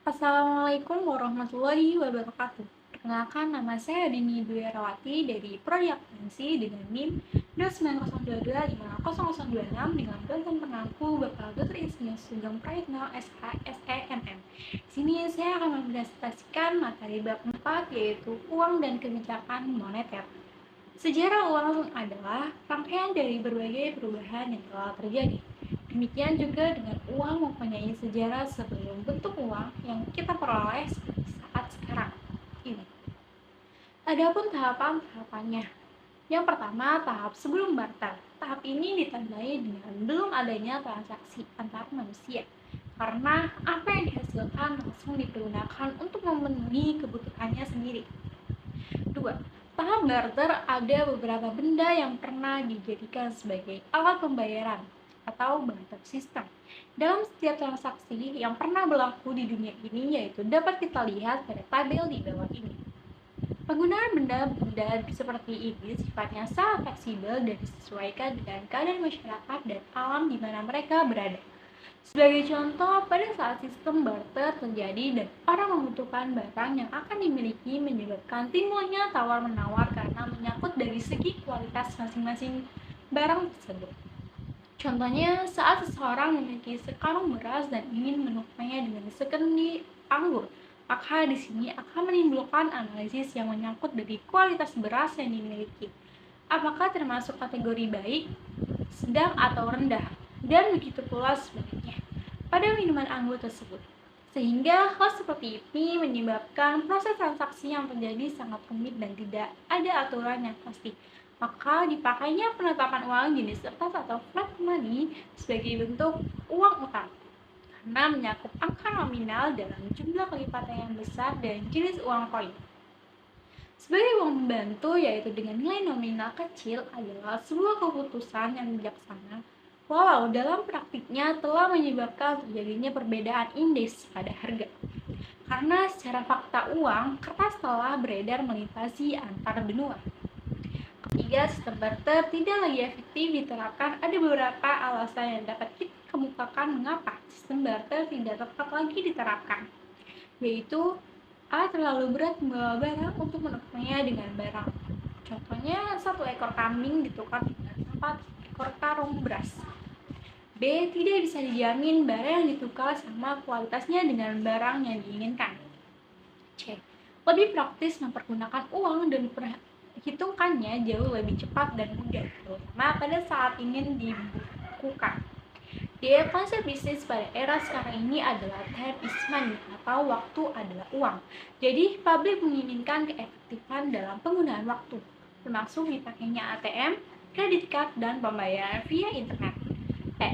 Assalamualaikum warahmatullahi wabarakatuh. Perkenalkan, nama saya Dini Dwi Herawati dari Prodi Akuntansi dengan NIM 290225026 dengan dosen pengampu Bapak Dr. Insinyur Sugeng Prayitno SH SEMM. Di sini saya akan mempresentasikan materi bab 4 yaitu uang dan kebijakan moneter. Sejarah uang adalah rangkaian dari berbagai perubahan yang telah terjadi. Demikian juga dengan uang mempunyai sejarah sebelum bentuk uang yang kita peroleh seperti saat sekarang ini. Adapun tahapan-tahapannya. Yang pertama, tahap sebelum barter. Tahap ini ditandai dengan belum adanya transaksi antar manusia. Karena apa yang dihasilkan langsung dipergunakan untuk memenuhi kebutuhannya sendiri. 2. Tahap barter ada beberapa benda yang pernah dijadikan sebagai alat pembayaran atau barter system. Dalam setiap transaksi yang pernah berlaku di dunia ini yaitu dapat kita lihat pada tabel di bawah ini. Penggunaan benda-benda seperti ini sifatnya sangat fleksibel dan disesuaikan dengan keadaan masyarakat dan alam di mana mereka berada. Sebagai contoh, pada saat sistem barter terjadi dan orang membutuhkan barang yang akan dimiliki menyebabkan timbulnya tawar-menawar karena menyangkut dari segi kualitas masing-masing barang tersebut. Contohnya, saat seseorang memiliki sekarung beras dan ingin menukarnya dengan sekendi anggur, maka di sini akan menimbulkan analisis yang menyangkut dari kualitas beras yang dimiliki. Apakah termasuk kategori baik, sedang atau rendah, dan begitu pula sebaliknya pada minuman anggur tersebut. Sehingga hal seperti ini menyebabkan proses transaksi yang terjadi sangat rumit dan tidak ada aturan yang pasti. Maka dipakainya penetapan uang jenis kertas atau flat money sebagai bentuk uang utang karena menyakup angka nominal dalam jumlah kelipatan yang besar dan jenis uang koin. Sebagai uang membantu, yaitu dengan nilai nominal kecil, adalah sebuah keputusan yang bijaksana, walau dalam praktiknya telah menyebabkan terjadinya perbedaan indeks pada harga. Karena secara fakta uang, kertas telah beredar melintasi antar benua. Ketiga, sistem barter tidak lagi efektif diterapkan. Ada beberapa alasan yang dapat kita kemukakan mengapa sistem barter tidak tepat lagi diterapkan, yaitu A. Terlalu berat membawa barang untuk menukarnya dengan barang. Contohnya, 1 ekor kambing ditukar dengan 4 ekor karung beras. B. Tidak bisa dijamin barang yang ditukar sama kualitasnya dengan barang yang diinginkan. C. Lebih praktis mempergunakan uang dan perhitungannya jauh lebih cepat dan mudah, terutama pada saat ingin dibukukan. Dia konsep bisnis pada era sekarang ini adalah time is money atau waktu adalah uang. Jadi, publik menginginkan keefektifan dalam penggunaan waktu, termasuk dipakainya ATM, kredit card, dan pembayaran via internet.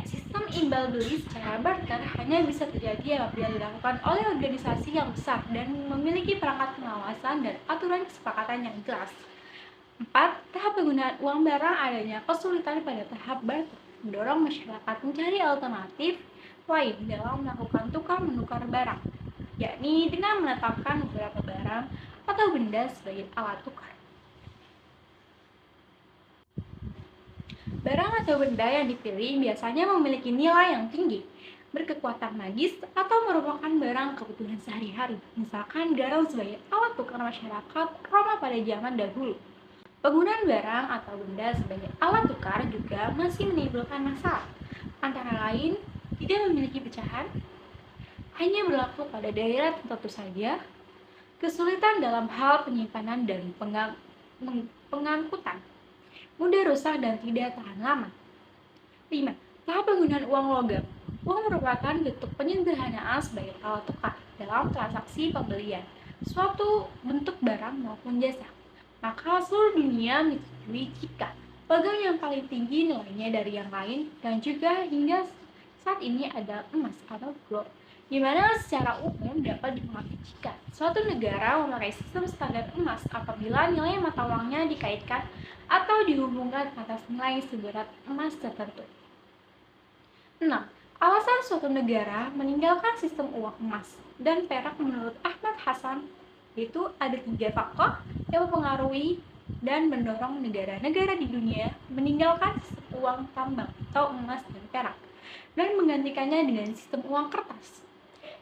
Sistem imbal beli secara barter hanya bisa terjadi apabila dilakukan oleh organisasi yang besar dan memiliki perangkat pengawasan dan aturan kesepakatan yang jelas. 4. Tahap penggunaan uang barang adanya kesulitan pada tahap barter mendorong masyarakat mencari alternatif lain dalam melakukan tukar-menukar barang, yakni dengan menetapkan beberapa barang atau benda sebagai alat tukar. Barang atau benda yang dipilih biasanya memiliki nilai yang tinggi, berkekuatan magis, atau merupakan barang kebutuhan sehari-hari, misalkan garam sebagai alat tukar masyarakat Roma pada zaman dahulu. Penggunaan barang atau benda sebagai alat tukar juga masih menimbulkan masalah. Antara lain, tidak memiliki pecahan, hanya berlaku pada daerah tertentu saja, kesulitan dalam hal penyimpanan dan pengangkutan, mudah rusak dan tidak tahan lama. 5. Tahap penggunaan uang logam. Uang merupakan bentuk penyederhanaan sebagai alat tukar dalam transaksi pembelian suatu bentuk barang maupun jasa. Maka seluruh dunia menyetujui jika logam yang paling tinggi nilainya dari yang lain dan juga hingga saat ini ada emas atau gold, di mana secara umum dapat dimengerti jika suatu negara memakai sistem standar emas apabila nilai mata uangnya dikaitkan atau dihubungkan atas nilai seberat emas tertentu. 6. Alasan suatu negara meninggalkan sistem uang emas dan perak menurut Ahmad Hassan yaitu ada 3 faktor yang mempengaruhi dan mendorong negara-negara di dunia meninggalkan sistem uang tambang atau emas dan perak dan menggantikannya dengan sistem uang kertas.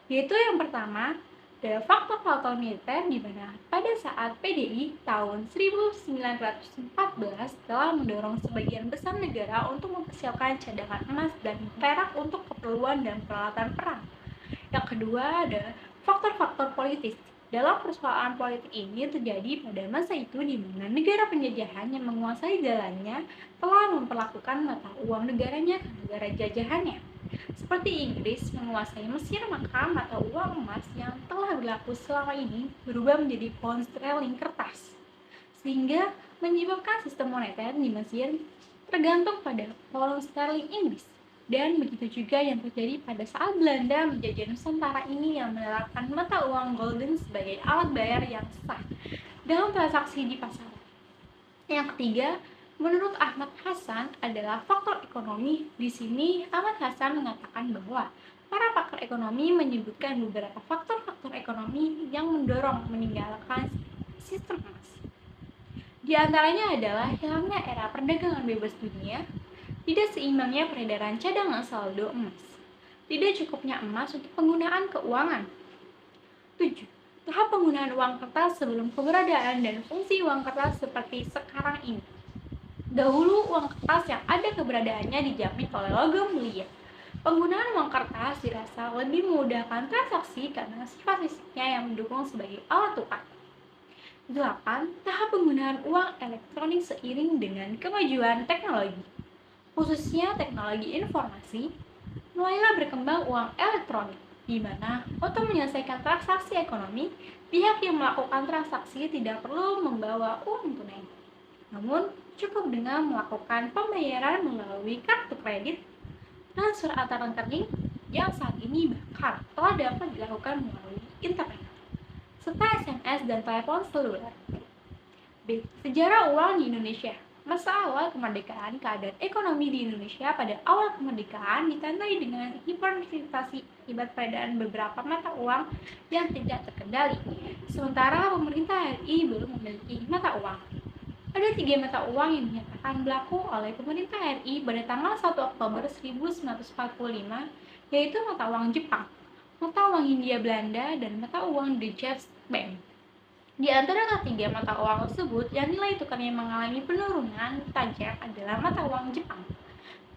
Yaitu yang pertama, ada faktor-faktor militer di mana pada saat PDI tahun 1914 telah mendorong sebagian besar negara untuk mempersiapkan cadangan emas dan perak untuk keperluan dan peralatan perang. Yang kedua ada faktor-faktor politis. Dalam persoalan politik ini terjadi pada masa itu di mana negara penjajahan yang menguasai jalannya telah memperlakukan mata uang negaranya ke negara jajahannya. Seperti Inggris menguasai Mesir, maka mata uang emas yang telah berlaku selama ini berubah menjadi pound sterling kertas, sehingga menyebabkan sistem moneter di Mesir tergantung pada pound sterling Inggris. Dan begitu juga yang terjadi pada saat Belanda menjajah Nusantara ini yang menerapkan mata uang golden sebagai alat bayar yang sah dalam transaksi di pasaran. Yang ketiga, menurut Ahmad Hasan adalah faktor ekonomi. Di sini Ahmad Hasan mengatakan bahwa para pakar ekonomi menyebutkan beberapa faktor-faktor ekonomi yang mendorong meninggalkan sistem emas. Di antaranya adalah hilangnya era perdagangan bebas dunia, tidak seimbangnya peredaran cadangan saldo emas, tidak cukupnya emas untuk penggunaan keuangan. 7. Tahap penggunaan uang kertas sebelum keberadaan dan fungsi uang kertas seperti sekarang ini. Dahulu uang kertas yang ada keberadaannya dijamin oleh logam mulia. Penggunaan uang kertas dirasa lebih memudahkan transaksi karena sifat fisiknya yang mendukung sebagai alat tukar. 8. Tahap penggunaan uang elektronik seiring dengan kemajuan teknologi, khususnya teknologi informasi, mulailah berkembang uang elektronik, di mana untuk menyelesaikan transaksi ekonomi, pihak yang melakukan transaksi tidak perlu membawa uang tunai. Namun, cukup dengan melakukan pembayaran melalui kartu kredit, transfer antar rekening, yang saat ini bahkan telah dapat dilakukan melalui internet, serta SMS dan telepon seluler. B. Sejarah uang di Indonesia. Masa awal kemerdekaan, keadaan ekonomi di Indonesia pada awal kemerdekaan ditandai dengan hiperinflasi akibat peredaran beberapa mata uang yang tidak terkendali. Sementara pemerintah RI belum memiliki mata uang. Ada 3 mata uang yang dinyatakan berlaku oleh pemerintah RI pada tanggal 1 Oktober 1945, yaitu mata uang Jepang, mata uang Hindia Belanda, dan mata uang Deutsche Bank. Di antara ketiga mata uang tersebut, yang nilai tukarnya mengalami penurunan tajam adalah mata uang Jepang.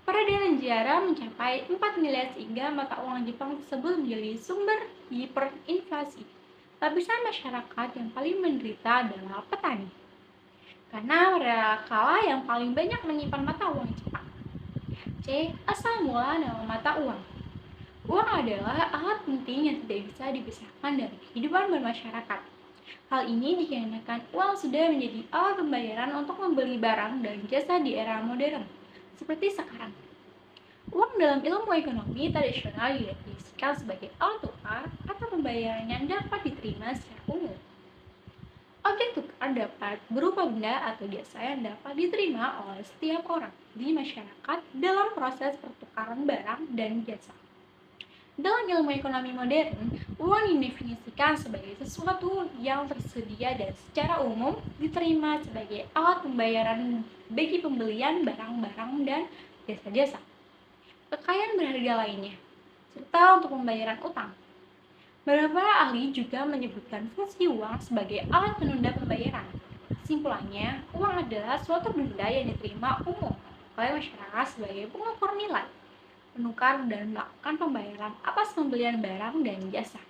Peredaran sejarah mencapai 4 miliar sehingga mata uang Jepang tersebut menjadi sumber hiperinflasi. Lapisan masyarakat yang paling menderita adalah petani, karena mereka kala yang paling banyak menyimpan mata uang Jepang. C. Asal mula nama mata uang. Uang adalah alat penting yang tidak bisa dipisahkan dari kehidupan bermasyarakat. Hal ini dikarenakan uang sudah menjadi alat pembayaran untuk membeli barang dan jasa di era modern, seperti sekarang. Uang dalam ilmu ekonomi tradisional didefinisikan sebagai alat tukar atau pembayaran yang dapat diterima secara umum. Objek tukar dapat berupa benda atau jasa yang dapat diterima oleh setiap orang di masyarakat dalam proses pertukaran barang dan jasa. Dalam ilmu ekonomi modern, uang didefinisikan sebagai sesuatu yang tersedia dan secara umum diterima sebagai alat pembayaran bagi pembelian barang-barang dan jasa-jasa, kekayaan berharga lainnya, serta untuk pembayaran utang. Beberapa ahli juga menyebutkan fungsi uang sebagai alat penunda pembayaran. Kesimpulannya, uang adalah suatu benda yang diterima umum oleh masyarakat sebagai pengukur nilai, menukar dan melakukan pembayaran atas pembelian barang dan jasa.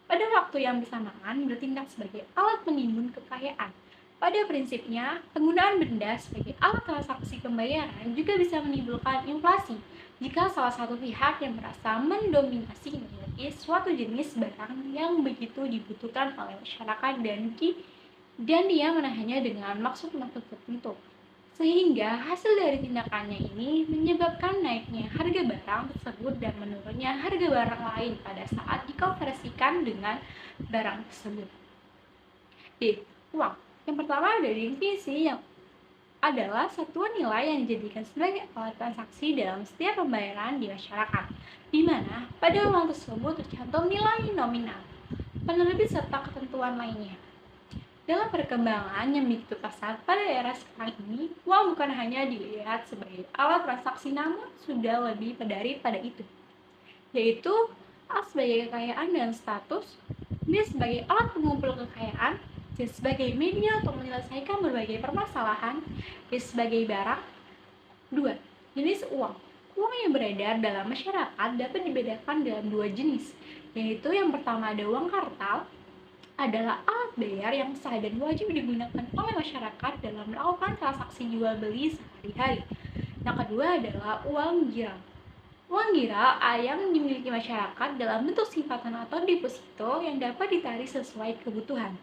Pada waktu yang bersamaan bertindak sebagai alat penimbun kekayaan. Pada prinsipnya, penggunaan benda sebagai alat transaksi pembayaran juga bisa menimbulkan inflasi jika salah satu pihak yang merasa mendominasi memiliki suatu jenis barang yang begitu dibutuhkan oleh masyarakat dan dia menahannya dengan maksud-maksud tertentu. Sehingga hasil dari tindakannya ini menyebabkan naiknya harga barang tersebut dan menurunnya harga barang lain pada saat dikonversikan dengan barang tersebut. D. Uang. Yang pertama ada definisi yang adalah satuan nilai yang dijadikan sebagai alat transaksi dalam setiap pembayaran di masyarakat, di mana pada uang tersebut tercantum nilai nominal, penerbit serta ketentuan lainnya. Dalam perkembangan yang begitu pesat pada era sekarang ini, uang bukan hanya dilihat sebagai alat transaksi namun sudah lebih daripada itu, yaitu A sebagai kekayaan dan status, B sebagai alat pengumpul kekayaan, C sebagai media untuk menyelesaikan berbagai permasalahan, D sebagai barang. 2. Jenis uang. Uang yang beredar dalam masyarakat dapat dibedakan dalam dua jenis, yaitu yang pertama ada uang kartal, adalah alat bayar yang sah dan wajib digunakan oleh masyarakat dalam melakukan transaksi jual beli sehari-hari. Yang kedua adalah uang giral. Uang giral yang dimiliki masyarakat dalam bentuk simpanan atau deposito yang dapat ditarik sesuai kebutuhan.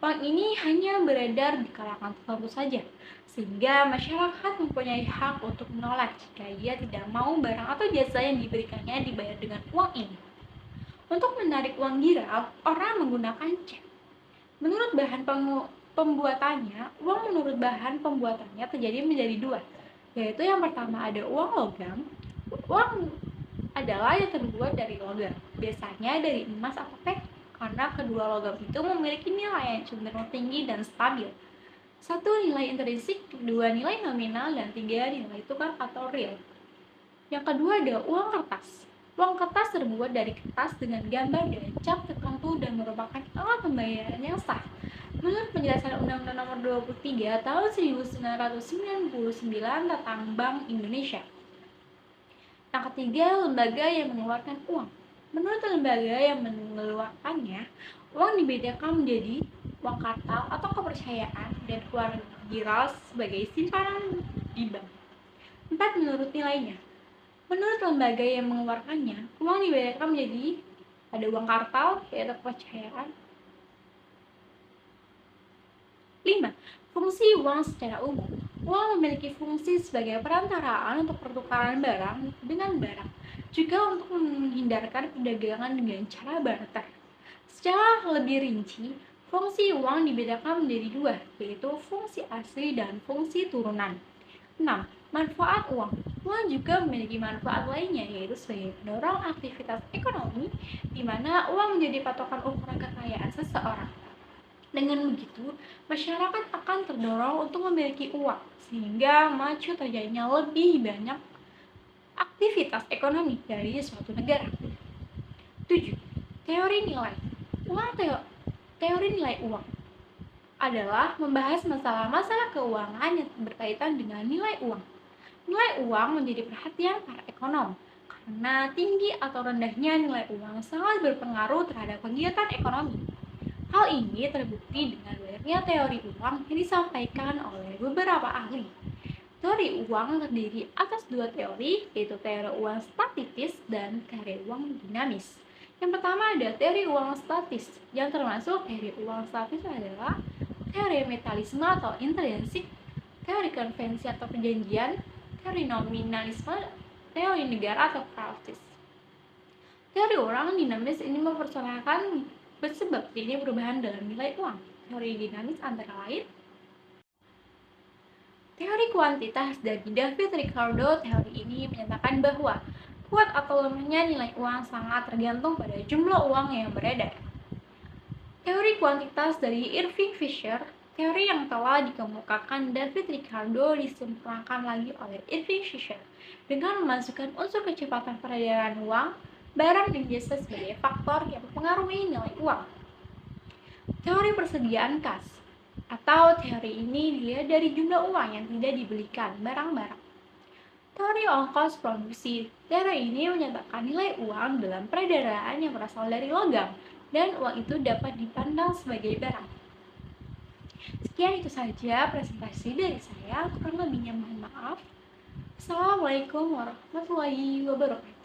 Uang ini hanya beredar di kalangan tertentu saja, sehingga masyarakat mempunyai hak untuk menolak jika ia tidak mau barang atau jasa yang diberikannya dibayar dengan uang ini. Untuk menarik uang giral, orang menggunakan cek. Menurut bahan pembuatannya, uang menurut bahan pembuatannya terjadi menjadi dua, yaitu yang pertama ada uang logam. Uang adalah yang terbuat dari logam, biasanya dari emas atau perak, karena kedua logam itu memiliki nilai yang cenderung tinggi dan stabil. Satu, nilai intrinsik, dua, nilai nominal, dan tiga, nilai tukar atau real. Yang kedua ada uang kertas. Uang kertas terbuat dari kertas dengan gambar dan cap tertentu dan merupakan alat pembayaran yang sah. Menurut penjelasan Undang-Undang Nomor 23 Tahun 1999 tentang Bank Indonesia. Yang ketiga, lembaga yang mengeluarkan uang. Menurut lembaga yang mengeluarkannya, uang dibedakan menjadi uang kartal atau kepercayaan dan uang giral sebagai simpanan di bank. 4. Menurut nilainya. Menurut lembaga yang mengeluarkannya, uang dibedakan menjadi ada uang kartal, yaitu kepercayaan. 5. Fungsi uang secara umum. Uang memiliki fungsi sebagai perantaraan untuk pertukaran barang dengan barang, juga untuk menghindarkan perdagangan dengan cara barter. Secara lebih rinci, fungsi uang dibedakan menjadi dua, yaitu fungsi asli dan fungsi turunan. 6. Manfaat uang. Uang juga memiliki manfaat lainnya, yaitu sebagai pendorong aktivitas ekonomi, di mana uang menjadi patokan ukuran kekayaan seseorang. Dengan begitu, masyarakat akan terdorong untuk memiliki uang, sehingga maju terjadinya lebih banyak aktivitas ekonomi dari suatu negara. 7. Teori nilai. Teori nilai uang adalah membahas masalah-masalah keuangan yang berkaitan dengan nilai uang. Nilai uang menjadi perhatian para ekonom, karena tinggi atau rendahnya nilai uang sangat berpengaruh terhadap kegiatan ekonomi. Hal ini terbukti dengan banyaknya teori uang yang disampaikan oleh beberapa ahli. Teori uang terdiri atas dua teori, yaitu teori uang statis dan teori uang dinamis. Yang pertama ada teori uang statis, yang termasuk teori uang statis adalah teori metalisme atau intrinsik, teori konvensi atau perjanjian, teori nominalisme, teori negara atau praktis. Teori uang dinamis ini mempersoalkan bersebab terjadinya perubahan dalam nilai uang. Teori dinamis antara lain teori kuantitas dari David Ricardo. Teori ini menyatakan bahwa kuat atau lemahnya nilai uang sangat tergantung pada jumlah uang yang beredar. Teori kuantitas dari Irving Fisher. Teori yang telah dikemukakan David Ricardo disempurnakan lagi oleh Irving Fisher dengan memasukkan unsur kecepatan peredaran uang, barang dan jasa sebagai faktor yang mempengaruhi nilai uang. Teori persediaan kas atau teori ini dilihat dari jumlah uang yang tidak dibelikan barang-barang. Teori ongkos produksi. Teori ini menyatakan nilai uang dalam peredaran yang berasal dari logam dan uang itu dapat dipandang sebagai barang. Sekian itu saja presentasi dari saya, kurang lebihnya mohon maaf. Assalamualaikum warahmatullahi wabarakatuh.